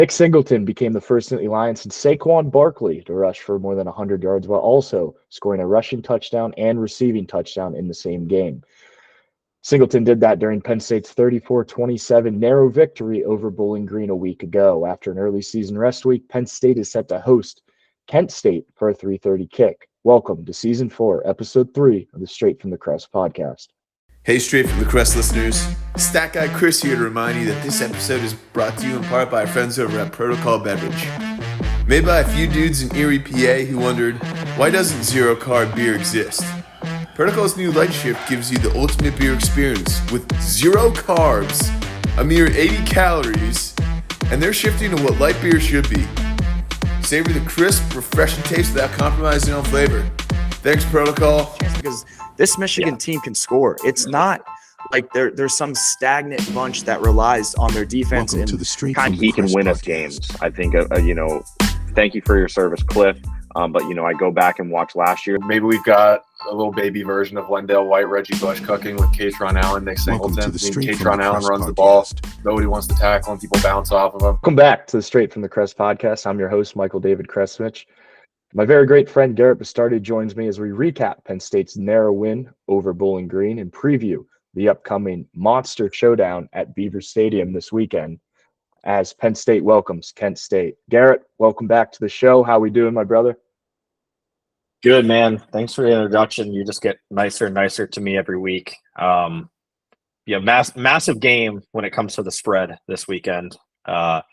Nick Singleton became the first Nittany Lion since Saquon Barkley to rush for more than 100 yards while also scoring a rushing touchdown and receiving touchdown in the same game. Singleton did that during Penn State's 34-27 narrow victory over Bowling Green a week ago. After an early season rest week, Penn State is set to host Kent State for a 3:30 kick. Welcome to Season 4, Episode 3 of the Straight from the Crest podcast. Hey, Straight from the Crest listeners. Stat Guy Chris here to remind you that this episode is brought to you in part by our friends over at Protocol Beverage. Made by a few dudes in Erie, PA who wondered, why doesn't zero-carb beer exist? Protocol's new light shift gives you the ultimate beer experience with zero carbs, a mere 80 calories, and they're shifting to what light beer should be. Savor the crisp, refreshing taste without compromising on flavor. Thanks, Protocol. Because this Michigan team can score. It's not like there's some stagnant bunch that relies on their defense. Welcome to the Street He can win us games. I think, thank you for your service, Cliff. But I go back and watch last year. Maybe we've got a little baby version of Wendell White, Reggie Bush cooking with Katron Allen, Nick Singleton. Katron Allen runs the ball. Nobody wants to tackle and people bounce off of him. Welcome back to the Straight from the Crest podcast. I'm your host, Michael David Kresmich. My very great friend Garrett Bastardi joins me as we recap Penn State's narrow win over Bowling Green and preview the upcoming monster showdown at Beaver Stadium this weekend as Penn State welcomes Kent State. Garrett, welcome back to the show. How we doing, my brother? Good, man. Thanks for the introduction. You just get nicer and nicer to me every week. Massive game when it comes to the spread this weekend. Penn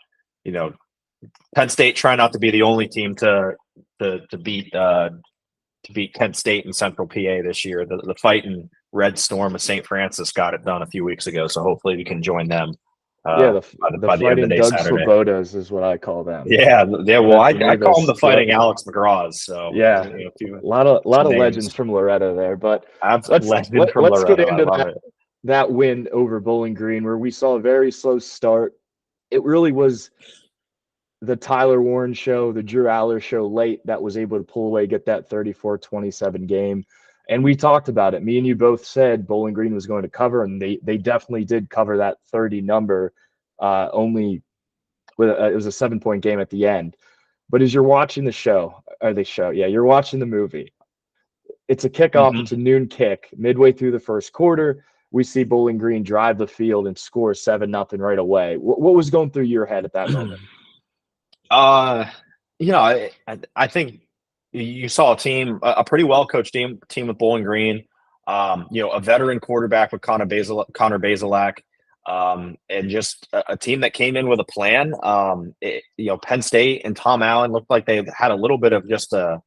State trying not to be the only team to beat Kent State in Central PA this year. The fighting Red Storm of St. Francis got it done a few weeks ago, so hopefully we can join them. The fighting Doug Swobodas is what I call them. Yeah. Well, I call them the fighting Alex McGraws. So yeah, a lot of legends from Loretto there. But let's get into that win over Bowling Green, where we saw a very slow start. It really was the Tyler Warren show, the Drew Aller show late that was able to pull away, get that 34-27 game. And we talked about it. Me and you both said Bowling Green was going to cover, and they definitely did cover that 30 number. Only with it was a 7-point game at the end. But as you're watching you're watching the movie. It's a kickoff. Mm-hmm. It's a noon kick. Midway through the first quarter, we see Bowling Green drive the field and score 7-0 right away. What was going through your head at that moment? I think you saw a pretty well-coached team with Bowling Green, a veteran quarterback with Connor Bazelak, and just a team that came in with a plan. Penn State and Tom Allen looked like they had a little bit of just a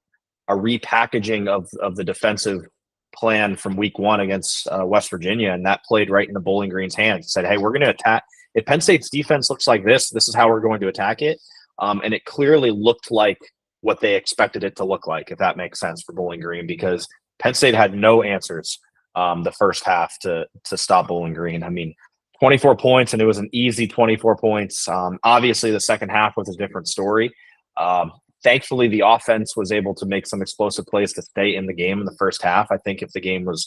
repackaging of the defensive plan from week one against West Virginia, and that played right into Bowling Green's hands. Said, hey, we're going to attack. If Penn State's defense looks like this is how we're going to attack it. And it clearly looked like what they expected it to look like, if that makes sense for Bowling Green, because Penn State had no answers the first half to stop Bowling Green. I mean, 24 points, and it was an easy 24 points. Obviously, the second half was a different story. Thankfully, the offense was able to make some explosive plays to stay in the game in the first half. I think if the game was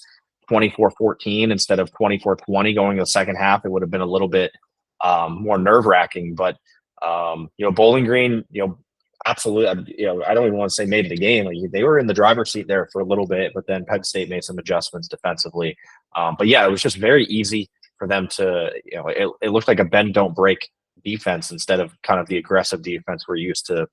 24-14 instead of 24-20 going to the second half, it would have been a little bit more nerve-wracking. But, Bowling Green, absolutely. I don't even want to say made the game. They were in the driver's seat there for a little bit, but then Penn State made some adjustments defensively. But yeah, it was just very easy for them to, it looked like a bend don't break defense instead of kind of the aggressive defense we're used to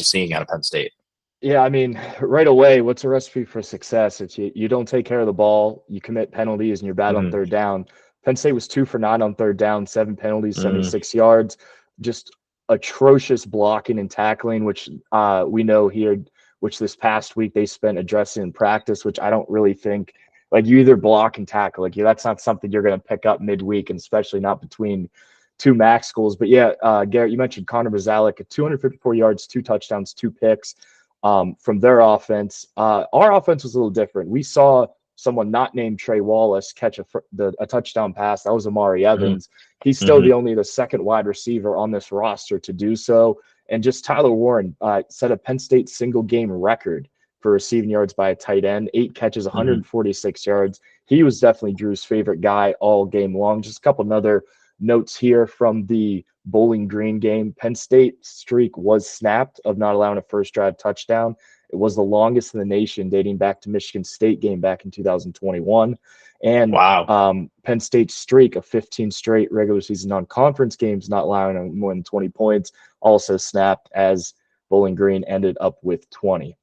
seeing out of Penn State. Yeah, I mean, right away, what's a recipe for success? It's you don't take care of the ball, you commit penalties, and you're bad on third down. Penn State was 2 for 9 on third down, 7 penalties, 76 yards. Just atrocious blocking and tackling, which we know here, which this past week they spent addressing in practice, which I don't really think, you either block and tackle. That's not something you're going to pick up midweek, and especially not between two MAC schools. But yeah, Garrett, you mentioned Connor Bazelak at 254 yards, 2 touchdowns, 2 picks from their offense. Our offense was a little different. We saw someone not named Trey Wallace catch a touchdown pass. That was Amari Evans. He's still the second wide receiver on this roster to do so. And just Tyler Warren set a Penn State single game record for receiving yards by a tight end, 8 catches, 146 yards. He was definitely Drew's favorite guy all game long. Just a couple of other notes here from the Bowling Green game, Penn State's streak was snapped of not allowing a first drive touchdown. It was the longest in the nation, dating back to Michigan State game back in 2021. And wow. Penn State's streak of 15 straight regular season non-conference games not allowing more than 20 points also snapped, as Bowling Green ended up with 20.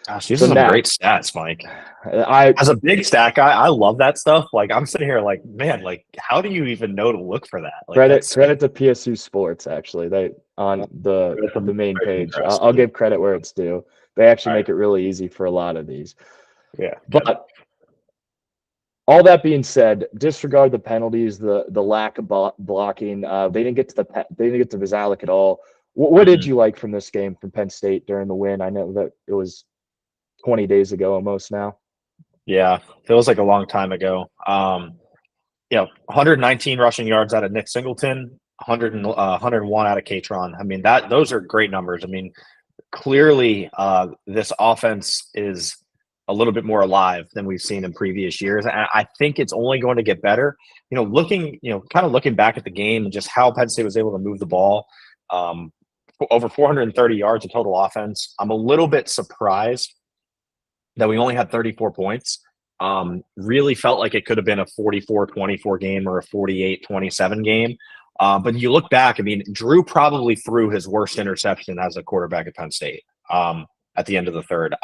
Gosh, these are some great stats, Mike. As a big stat guy, I love that stuff. Like, I'm sitting here like, man, like, how do you even know to look for that? Like, credit to PSU Sports, actually. They on the main page. I'll give credit where it's due. They actually make it really easy for a lot of these. Yeah. But all that being said, disregard the penalties, the lack of blocking. They didn't get to Vizalic at all. What did you like from this game from Penn State during the win? I know that it was 20 days ago almost now. Yeah, feels like a long time ago. 119 rushing yards out of Nick Singleton, 101 out of Katron. I mean, those are great numbers. I mean, clearly this offense is a little bit more alive than we've seen in previous years. And I think it's only going to get better. Looking back at the game and just how Penn State was able to move the ball, over 430 yards of total offense. I'm a little bit surprised that we only had 34 points. Really felt like it could have been a 44-24 game or a 48-27 game. But you look back, I mean, Drew probably threw his worst interception as a quarterback at Penn State at the end of the third.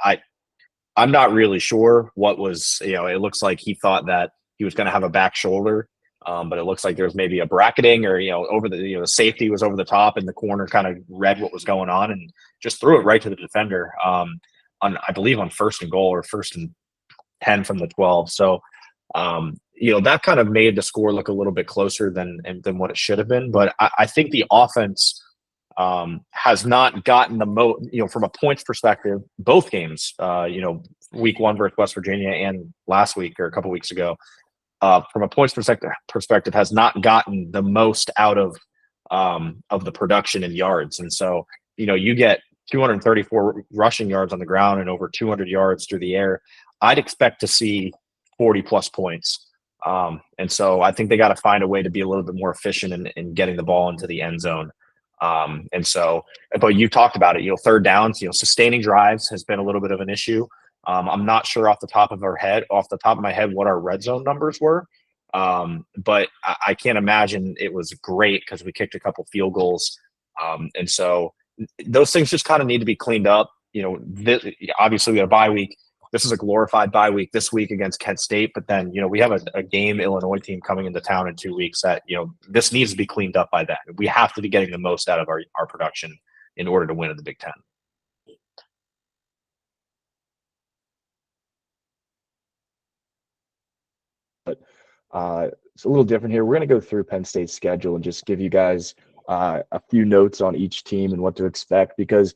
I'm not really sure what was, it looks like he thought that he was going to have a back shoulder, but it looks like there's maybe a bracketing or, over the safety was over the top and the corner kind of read what was going on and just threw it right to the defender I believe on 1st and goal or 1st and 10 from the 12. So, that kind of made the score look a little bit closer than what it should have been. But I think the offense has not gotten the most, from a points perspective, both games, week 1 versus West Virginia and last week or a couple weeks ago, from a points perspective has not gotten the most out of the production in yards. And so, you get 234 rushing yards on the ground and over 200 yards through the air. I'd expect to see 40 plus points. And so I think they got to find a way to be a little bit more efficient in getting the ball into the end zone. But you talked about it, third downs, sustaining drives has been a little bit of an issue. I'm not sure off the top of my head what our red zone numbers were. But I can't imagine it was great because we kicked a couple field goals. And so those things just kind of need to be cleaned up. Obviously we had a bye week. This is a glorified bye week this week against Kent State, but then, we have a game Illinois team coming into town in 2 weeks that, this needs to be cleaned up by then. We have to be getting the most out of our production in order to win in the Big Ten. But it's a little different here. We're going to go through Penn State's schedule and just give you guys a few notes on each team and what to expect, because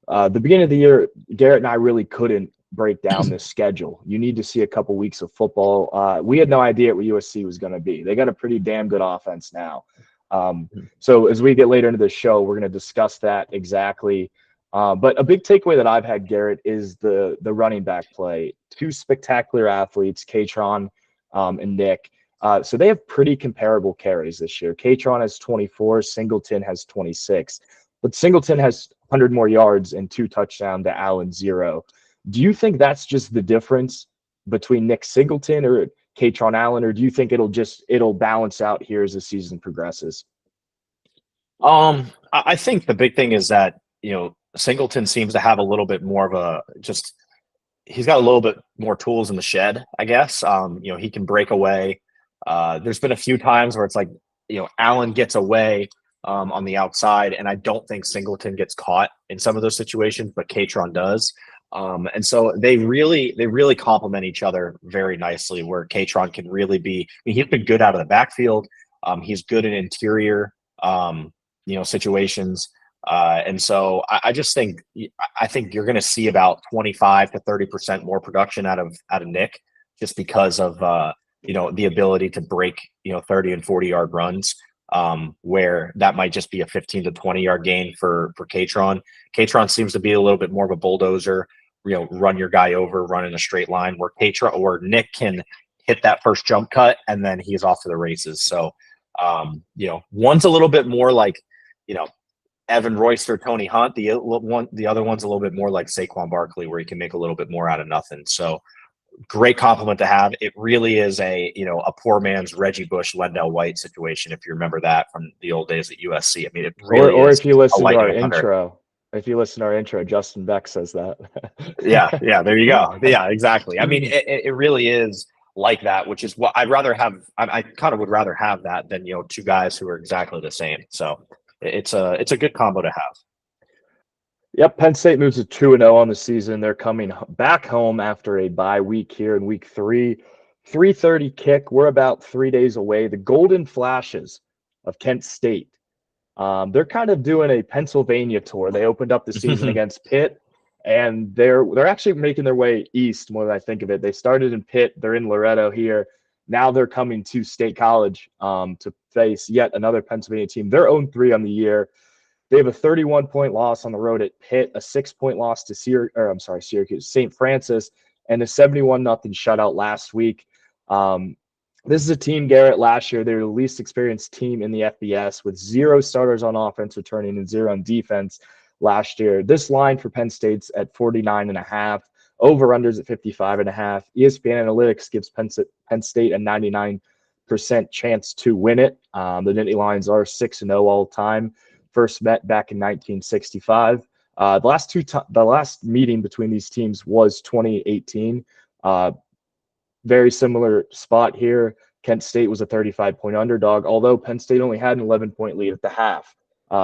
the beginning of the year, Garrett and I really couldn't break down this schedule. You need to see a couple weeks of football. We had no idea what USC was going to be. They got a pretty damn good offense now. So as we get later into the show, we're going to discuss that exactly. But a big takeaway that I've had, Garrett, is the running back play. 2 spectacular athletes, Katron and Nick. So they have pretty comparable carries this year. Katron has 24, Singleton has 26. But Singleton has 100 more yards and 2 touchdowns to Allen's 0. Do you think that's just the difference between Nick Singleton or Katron Allen, or do you think it'll balance out here as the season progresses? I think the big thing is that, Singleton seems to have a little bit more of he's got a little bit more tools in the shed, I guess. He can break away. There's been a few times where it's like, Allen gets away on the outside, and I don't think Singleton gets caught in some of those situations, but Katron does. And so they really complement each other very nicely, where Katron can really be, he's been good out of the backfield. He's good in interior, situations. And so I think you're going to see about 25 to 30% more production out of Nick, just because of, the ability to break, 30 and 40 yard runs, where that might just be a 15 to 20 yard gain for Katron. Katron seems to be a little bit more of a bulldozer, run your guy over, run in a straight line, where Nick can hit that first jump cut and then he's off to the races. So, one's a little bit more like Evan Royster, Tony Hunt. The other one's a little bit more like Saquon Barkley, where he can make a little bit more out of nothing. So great compliment to have. It really is a poor man's Reggie Bush, Wendell White situation. If you remember that from the old days at USC, I mean, it really or is. If you listen to our intro, Justin Beck says that. yeah, there you go. Yeah, exactly. I mean, it really is like that, which is what I'd rather have. I kind of would rather have that than two guys who are exactly the same. So it's a good combo to have. Yep, Penn State moves to 2-0 on the season. They're coming back home after a bye week here in week 3. 3:30 kick. We're about 3 days away. The Golden Flashes of Kent State. They're kind of doing a Pennsylvania tour. They opened up the season against Pitt, and they're actually making their way east more than I think of it. They started in Pitt. They're in Loretto here. Now they're coming to State College to face yet another Pennsylvania team. They're 0-3 on the year. They have a 31-point loss on the road at Pitt, a 6-point loss to Syracuse, St. Francis, and a 71-0 shutout last week. This is a team, Garrett, last year. They were the least experienced team in the FBS with 0 starters on offense returning and 0 on defense last year. This line for Penn State's at 49.5, over-unders at 55.5. ESPN Analytics gives Penn State a 99% chance to win it. The Nittany Lions are 6-0 all time. First met back in 1965. The last meeting between these teams was 2018. Very similar spot here. Kent State was a 35-point underdog, although Penn State only had an 11-point lead at the half.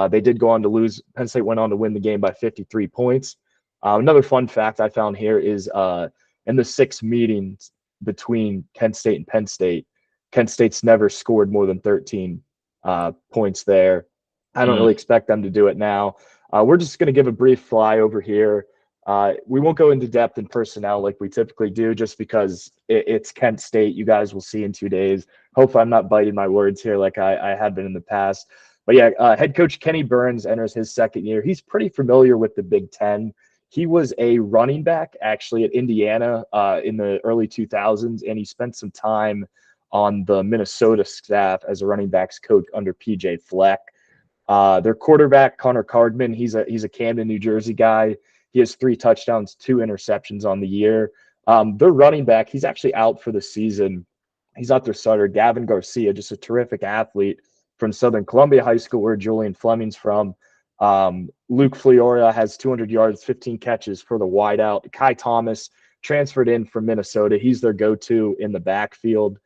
They did go on to lose. Penn State went on to win the game by 53 points. Another fun fact I found here is in the 6 meetings between Kent State and Penn State's never scored more than 13 points there. I don't really expect them to do it now. We're just going to give a brief flyover here. We won't go into depth in personnel like we typically do, just because it's Kent State. You guys will see in 2 days. Hopefully I'm not biting my words here like I have been in the past. But yeah, head coach Kenny Burns enters his second year. He's pretty familiar with the Big Ten. He was a running back actually at Indiana in the early 2000s, and he spent some time on the Minnesota staff as a running backs coach under PJ Fleck. Their quarterback, Connor Cardman, he's a Camden, New Jersey guy. He has 3 touchdowns, 2 interceptions on the year. Their running back, he's actually out for the season. He's not their starter. Gavin Garcia, just a terrific athlete from Southern Columbia High School, where Julian Fleming's from. Luke Fliora has 200 yards, 15 catches for the wideout. Kai Thomas transferred in from Minnesota. He's their go-to in the backfield.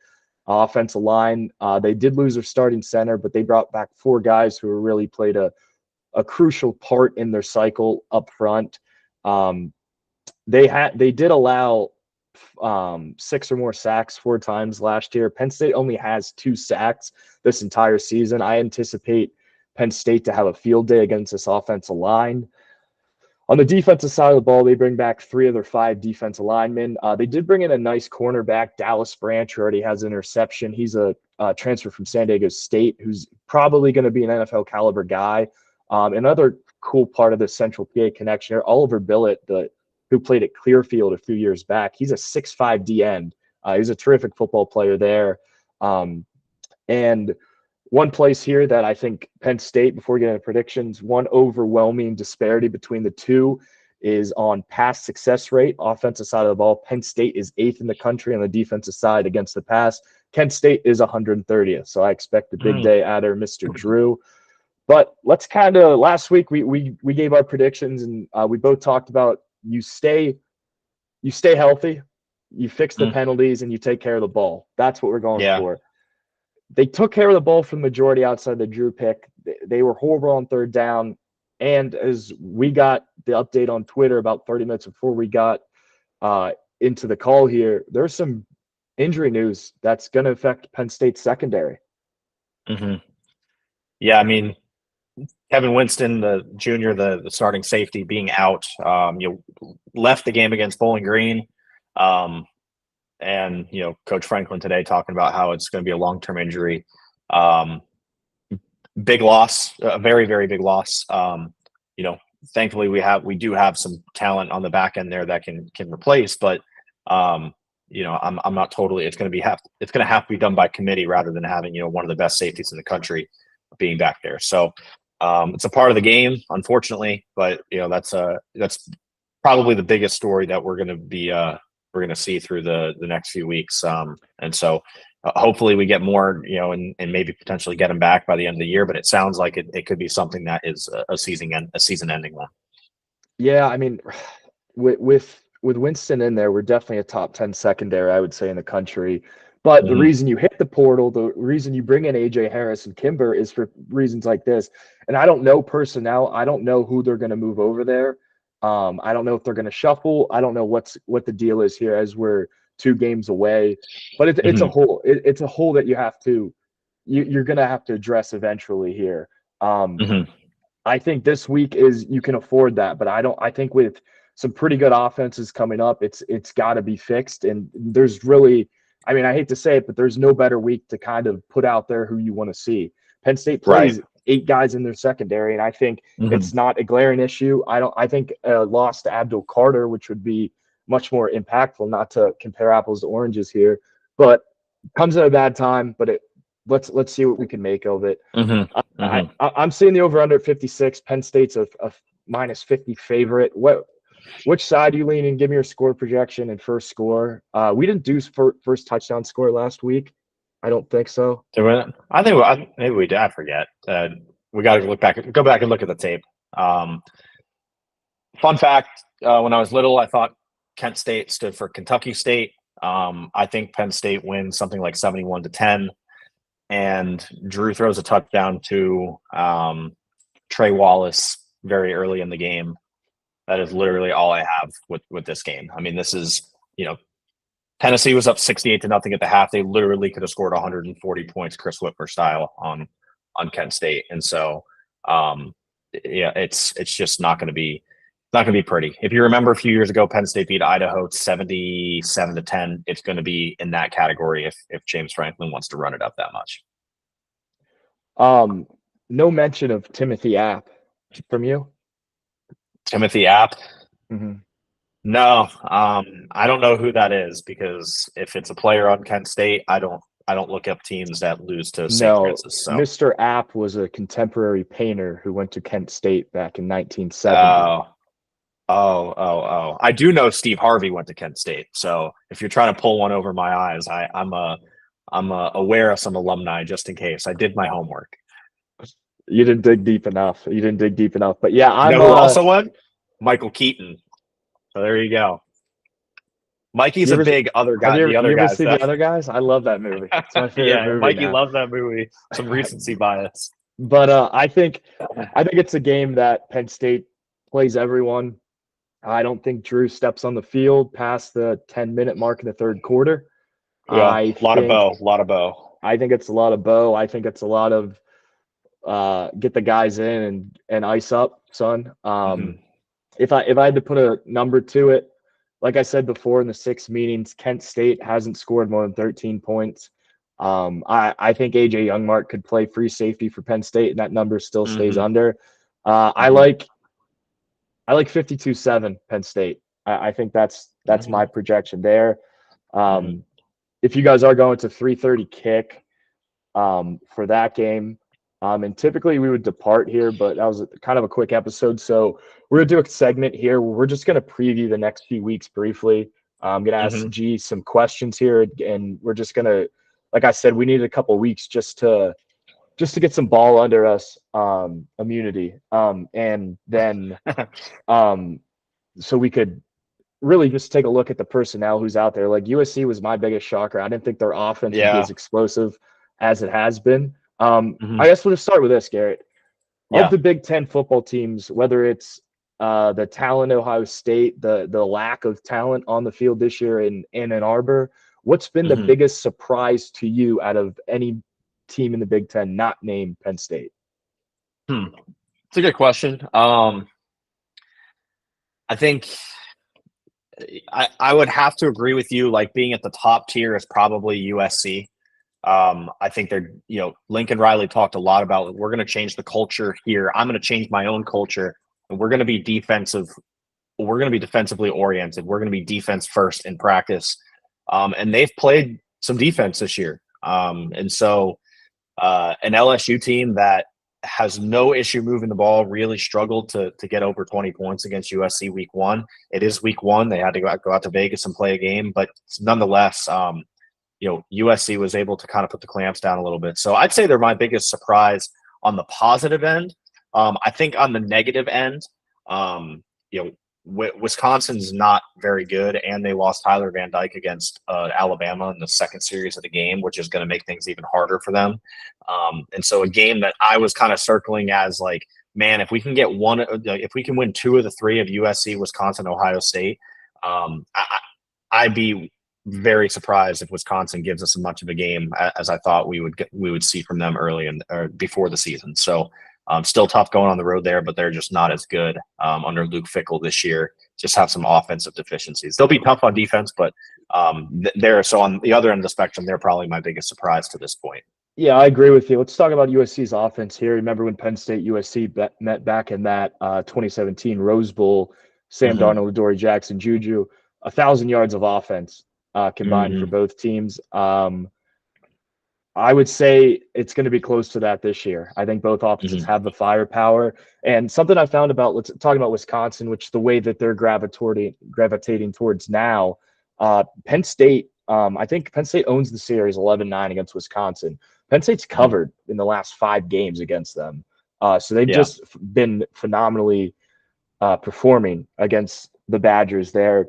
Offensive line, they did lose their starting center, but they brought back 4 guys who really played a crucial part in their cycle up front. They did allow 6 or more sacks 4 times last year. Penn State only has 2 sacks this entire season. I anticipate Penn State to have a field day against this offensive line. On the defensive side of the ball, they bring back 3 of their 5 defensive linemen. They did bring in a nice cornerback, Dallas Branch, who already has an interception. He's a transfer from San Diego State, who's probably going to be an NFL caliber guy. Another cool part of the Central PA connection here, Oliver Billett, who played at Clearfield a few years back. He's a 6'5" D end. He's a terrific football player there. And one place here that I think Penn State, before we get into predictions, one overwhelming disparity between the two is on pass success rate. Offensive side of the ball, Penn State is 8th in the country on the defensive side against the pass. Kent State is 130th. So I expect a big day out of Mr. Drew. But let's kind of, last week we gave our predictions, and we both talked about you stay healthy, you fix the penalties, and you take care of the ball. That's what we're going for. They took care of the ball for the majority outside the Drew pick. They were horrible on 3rd down. And as we got the update on Twitter about 30 minutes before we got into the call here, there's some injury news that's going to affect Penn State's secondary. Yeah, I mean, Kevin Winston, the junior, the starting safety, being out, left the game against Bowling Green. And, Coach Franklin today talking about how it's going to be a long-term injury. Big loss, a very, very big loss. Thankfully we do have some talent on the back end there that can replace, but I'm not totally, it's going to have to be done by committee rather than having, one of the best safeties in the country being back there. So It's a part of the game, unfortunately, but that's probably the biggest story that we're going to see through the next few weeks. And so hopefully we get more, and maybe potentially get him back by the end of the year. But it sounds like it could be something that is a season-ending one. Yeah, I mean, with Winston in there, we're definitely a top 10 secondary, I would say, in the country. But the reason you hit the portal, the reason you bring in AJ Harris and Kimber is for reasons like this. And I don't know personnel. I don't know who they're going to move over there. I don't know if they're going to shuffle. I don't know what the deal is here as we're 2 games away. But it's a hole. It's a hole that you're going to have to address eventually here. I think this week you can afford that, but I think with some pretty good offenses coming up, it's got to be fixed. And there's really, I mean, I hate to say it, but there's no better week to kind of put out there who you want to see. Penn State plays 8 guys in their secondary, and I think it's not a glaring issue. I think a loss to Abdul Carter, which would be much more impactful, not to compare apples to oranges here, but comes at a bad time. But let's see what we can make of it. I'm seeing the over under at 56. Penn State's a minus 50 favorite. Which side are you leaning? Give me your score projection and first score. We didn't do first touchdown score last week. I don't think so. I think maybe we did. I forget. We got to go back and look at the tape. Fun fact: when I was little, I thought Kent State stood for Kentucky State. I think Penn State wins something like 71-10, and Drew throws a touchdown to Trey Wallace very early in the game. That is literally all I have with this game. I mean, this is, Tennessee was up 68-0 at the half. They literally could have scored 140 points, Chris Whitmer style, on Kent State. And so, it's just not going to be pretty. If you remember a few years ago, Penn State beat Idaho 77-10. It's going to be in that category if James Franklin wants to run it up that much. No mention of Timothy App from you. Timothy App? No, I don't know who that is, because if it's a player on Kent State, I don't look up teams that lose to St. Francis. So. Mr. App was a contemporary painter who went to Kent State back in 1970. Oh. I do know Steve Harvey went to Kent State. So if you're trying to pull one over my eyes, I'm aware of some alumni just in case. I did my homework. You didn't dig deep enough. But yeah, I'm who also won? Michael Keaton. So there you go. Mikey's a big other guy. The other guys? I love that movie. It's my favorite movie. Mikey loves that movie. Some recency bias. But I think it's a game that Penn State plays everyone. I don't think Drew steps on the field past the 10-minute mark in the third quarter. Yeah, a lot of bow. I think it's a lot of bow. I think it's a lot of get the guys in and ice up, son. If I had to put a number to it, like I said before in the 6 meetings, Kent State hasn't scored more than 13 points. I think AJ Youngmark could play free safety for Penn State, and that number still stays under. I like 52-7 Penn State. I think that's my projection there. If you guys are going to 3:30 kick for that game, and typically we would depart here, but that was kind of a quick episode. So we're going to do a segment here where we're just going to preview the next few weeks briefly. I'm going to ask G some questions here, and we're just going to, like I said, we needed a couple of weeks just to get some ball under us, immunity. And then so we could really just take a look at the personnel who's out there. Like USC was my biggest shocker. I didn't think their offense would be as explosive as it has been. I guess we'll just start with this, Garrett. Of the Big Ten football teams, whether it's the talent Ohio State, the lack of talent on the field this year in Ann Arbor, what's been the biggest surprise to you out of any team in the Big Ten not named Penn State? It's a good question. I think I would have to agree with you. Like, being at the top tier is probably USC. I think they're, Lincoln Riley talked a lot about, we're going to change the culture here. I'm going to change my own culture, and we're going to be defensive. We're going to be defensively oriented. We're going to be defense first in practice. And they've played some defense this year. And so an LSU team that has no issue moving the ball, really struggled to get over 20 points against USC week 1. It is week 1. They had to go out to Vegas and play a game, but nonetheless, USC was able to kind of put the clamps down a little bit. So I'd say they're my biggest surprise on the positive end. I think on the negative end, Wisconsin's not very good, and they lost Tyler Van Dyke against Alabama in the second series of the game, which is going to make things even harder for them. And so a game that I was kind of circling as like, man, if we can get if we can win 2 of the 3 of USC, Wisconsin, Ohio State, I'd be very surprised if Wisconsin gives us as much of a game as I thought we would see from them early or before the season. So still tough going on the road there, but they're just not as good under Luke Fickell this year. Just have some offensive deficiencies. They'll be tough on defense, but so on the other end of the spectrum, they're probably my biggest surprise to this point. Yeah, I agree with you. Let's talk about USC's offense here. Remember when Penn State USC met back in that 2017 Rose Bowl? Sam Darnold, Adoree Jackson, Juju, 1,000 yards of offense combined for both teams. I would say it's going to be close to that this year. I think both offenses have the firepower. And something I found about, let's talk about Wisconsin, which the way that they're gravitating towards now, Penn State, I think Penn State owns the series 11-9 against Wisconsin. Penn State's covered in the last 5 games against them. So they've just been phenomenally performing against the Badgers there.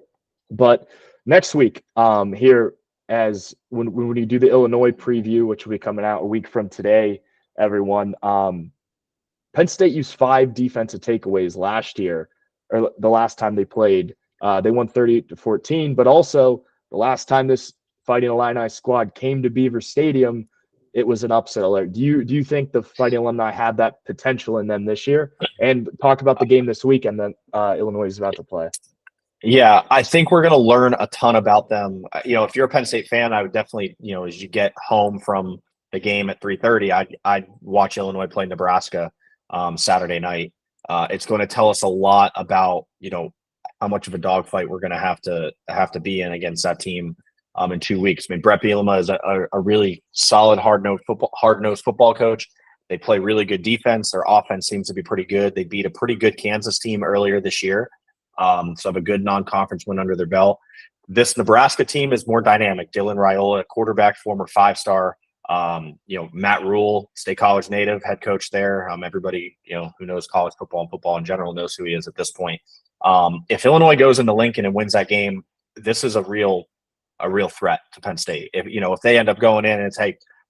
But next week here, as when you do the Illinois preview, which will be coming out a week from today, everyone, Penn State used 5 defensive takeaways last year, or the last time they played. They won 38-14, but also the last time this Fighting Illini squad came to Beaver Stadium, it was an upset alert. Do you think the Fighting Illini have that potential in them this year? And talk about the game this weekend that Illinois is about to play. Yeah, I think we're going to learn a ton about them. If you're a Penn State fan, I would definitely, as you get home from the game at 3:30, I'd watch Illinois play Nebraska Saturday night. It's going to tell us a lot about, how much of a dogfight we're going to have to be in against that team in 2 weeks. I mean, Brett Bielema is a really solid, hard-nosed football coach. They play really good defense. Their offense seems to be pretty good. They beat a pretty good Kansas team earlier this year. So have a good non-conference win under their belt. This Nebraska team is more dynamic. Dylan Raiola, quarterback, former 5-star. Matt Rule, State College native, head coach there. Everybody, who knows college football and football in general knows who he is at this point. If Illinois goes into Lincoln and wins that game, this is a real threat to Penn State. If they end up going in and it's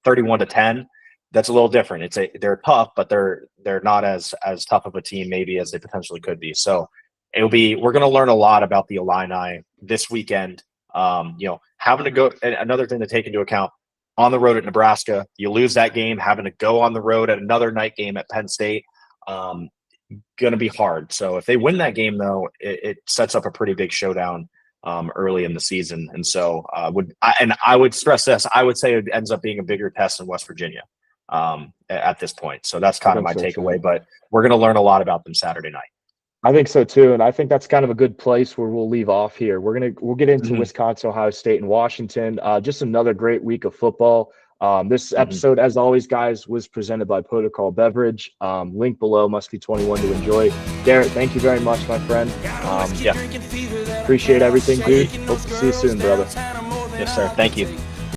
31-10, that's a little different. They're tough, but they're not as tough of a team maybe as they potentially could be. So we're going to learn a lot about the Illini this weekend. Having to go, another thing to take into account, on the road at Nebraska, you lose that game, having to go on the road at another night game at Penn State, going to be hard. So if they win that game, though, it sets up a pretty big showdown early in the season. And so I would stress this, I would say it ends up being a bigger test in West Virginia at this point. So that's kind of my takeaway, but we're going to learn a lot about them Saturday night. I think so too, and I think that's kind of a good place where we'll leave off here. We'll get into Wisconsin, Ohio State, and Washington. Just another great week of football. This episode, as always, guys, was presented by Protocol Beverage. Link below, must be 21 to enjoy. Garrett, thank you very much, my friend. Yeah, appreciate everything, dude. Hope to see you soon, brother. Yes, sir. Thank you.